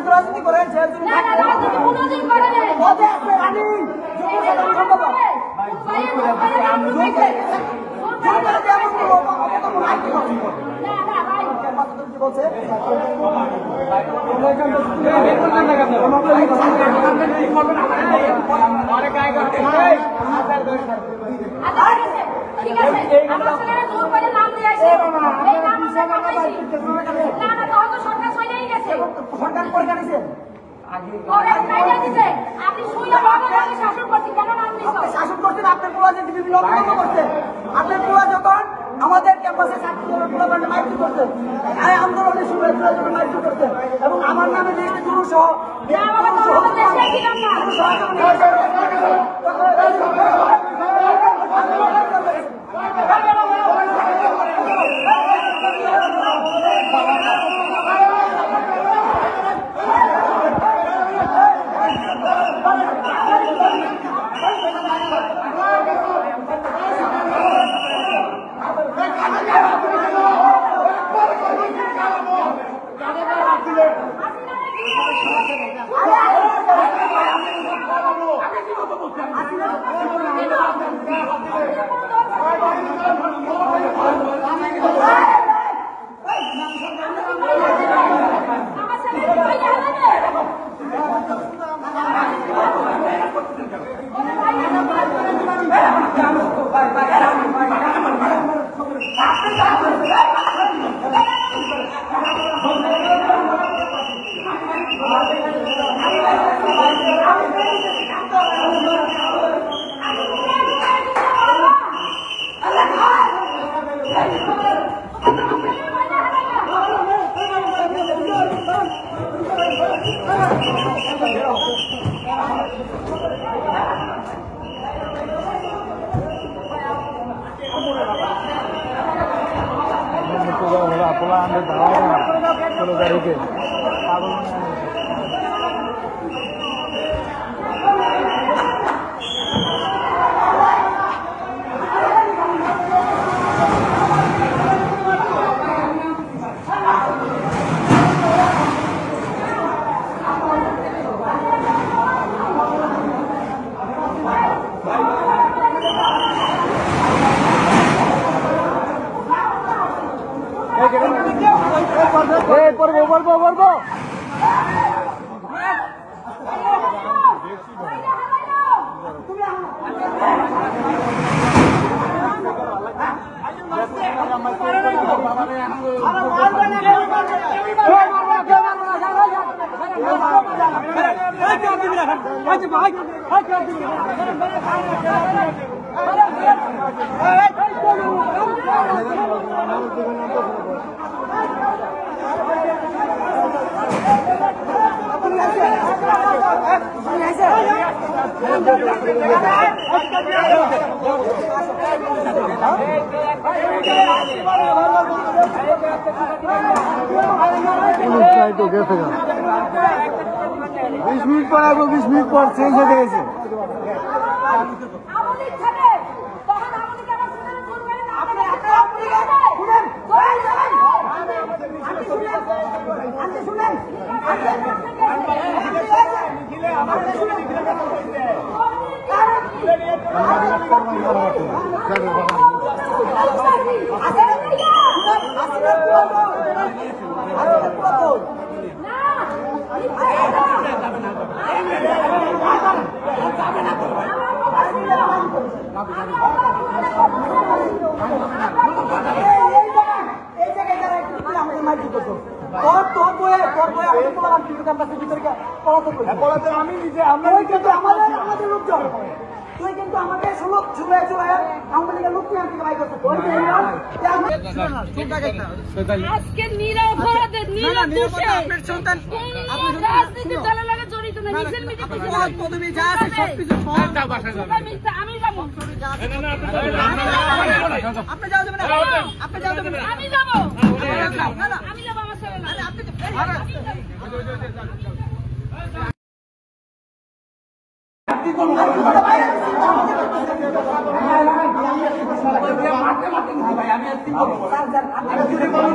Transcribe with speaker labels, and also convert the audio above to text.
Speaker 1: রাজনীতি করেন বলছে শাসন করছেন আপনার পোলা যে বিভিন্ন করছে আপনার পোলা যখন আমাদের ক্যাম্পাসে মাইক করছে আন্দোলনের শুরু মাইক করছে এবং আমার নামে যে গুরু সহ চেঞ্জ হয়ে গেছে আমি নিজে আমাদের লোকজন তুই কিন্তু আমাকে সুলভ ছুড়ে চলে আমাদের লোক নিয়ে আনতে বাই করতে আজকে নিরপরাধে নিরদোষে আপনার সন্তান আপনি রাজনীতি দলের লাগে জড়িত না নিজের মিটিং পদবি যা আছে সবকিছু সবটা বাসা যাবে আমি যাব আপনি যাও যাবেন আপনি যাও যাবেন আমি যাব না না আমি যাব আমার সাথে না আপনি
Speaker 2: মারতে মারতে নিছি ভাই, আমি আর কি বলবো?
Speaker 1: স্যার, আপনি যদি বলেন,